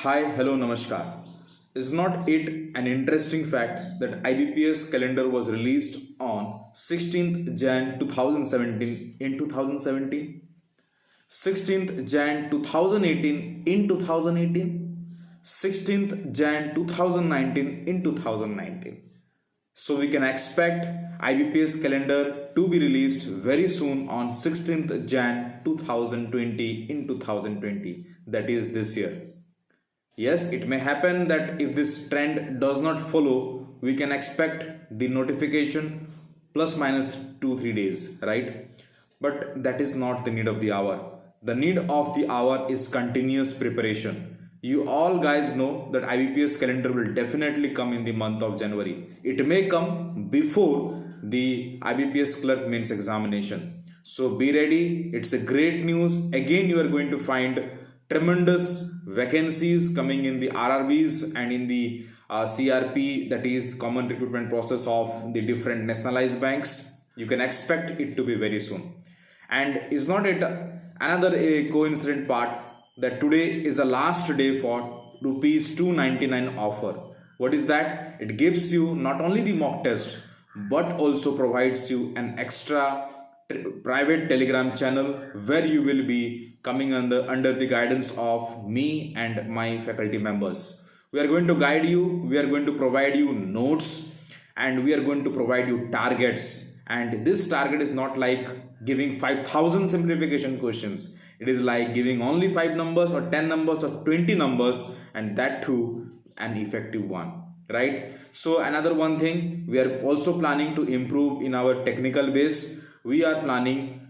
Hi, hello, namaskar. Is not it an interesting fact that IBPS calendar was released on 16th Jan 2017 in 2017, 16th Jan 2018 in 2018, 16th Jan 2019 in 2019. So we can expect IBPS calendar to be released very soon on 16th Jan 2020 in 2020, that is this year. Yes, it may happen that if this trend does not follow, we can expect the notification plus minus 2-3 days, right? But that is not the need of the hour. The need of the hour is continuous preparation. You all guys know that IBPS calendar will definitely come in the month of January. It may come before the IBPS clerk mains examination. So be ready. It's a great news. Again, you are going to find tremendous vacancies coming in the RRBs and in the CRP, that is common recruitment process of the different nationalized banks. You can expect it to be very soon. And is not it another a coincident part that today is the last day for rupees 299 offer. What is that? It gives you not only the mock test but also provides you an extra private telegram channel where you will be coming under the guidance of me and my faculty members. We are going to guide you, we are going to provide you notes, and we are going to provide you targets. And this target is not like giving 5,000 simplification questions. It is like giving only 5 numbers or 10 numbers or 20 numbers, and that too an effective one, right? So another one thing, we are also planning to improve in our technical base. We are planning,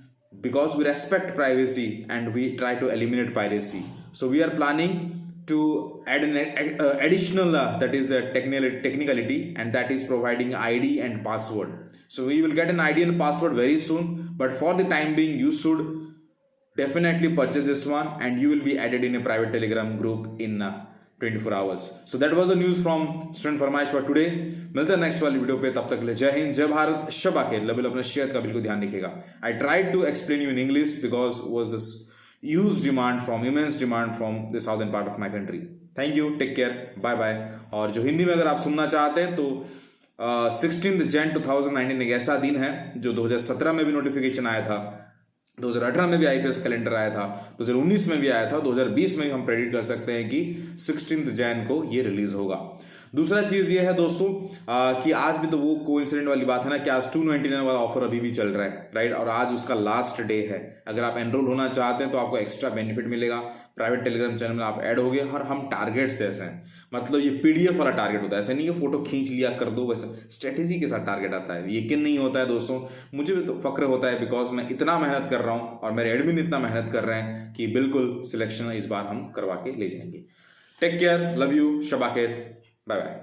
because we respect privacy and we try to eliminate piracy, so we are planning to add an additional that is a technicality, and that is providing ID and password. So we will get an ID and password very soon, but for the time being you should definitely purchase this one and you will be added in a private telegram group in 24 hours. So that was the news from Student Farmayish for today. मिलते हैं next वाली video पे, तब तक के लिए जय हिंद, जय भारत, शब आखिर लेवल अपने सेहत का बिल्कुल ध्यान रखिएगा. I tried to explain you in English because was this huge demand from immense demand from the southern part of my country. Thank you, take care, bye bye. और जो हिंदी में अगर आप सुनना चाहते हैं तो 16 Jan 2019 एक ऐसा दिन है जो 2017 में भी नोटिफिकेशन आया था, 2018 में भी आईपीएस कैलेंडर आया था, 2019 में भी आया था, 2020 में भी हम प्रेडिक्ट कर सकते हैं कि 16 जैन को ये रिलीज होगा. दूसरा चीज ये है दोस्तों कि आज भी तो वो कोइंसिडेंट वाली बात है ना कि आज 299 वाला ऑफर अभी भी चल रहा है, राइट? और आज उसका लास्ट डे है. अगर आप एनरोल होना चाहते हैं तो आपको एक्स्ट्रा बेनिफिट मिलेगा. प्राइवेट टेलीग्राम चैनल में आप ऐड हो गए. और हम टारगेट से ऐसे हैं, मतलब ये पीडीएफ वाला टारगेट होता है, ऐसे नहीं कि फोटो खींच लिया कर दो, वैसे स्ट्रेटेजी के साथ टारगेट आता है. यकीन नहीं होता है दोस्तों, मुझे भी तो फक्र होता है बिकॉज मैं इतना मेहनत कर रहा हूँ और मेरे एडमिन इतना मेहनत कर रहे हैं कि बिल्कुल सिलेक्शन इस बार हम करवा के ले जाएंगे. टेक केयर, लव यू, शब आखिर, बाय बाय.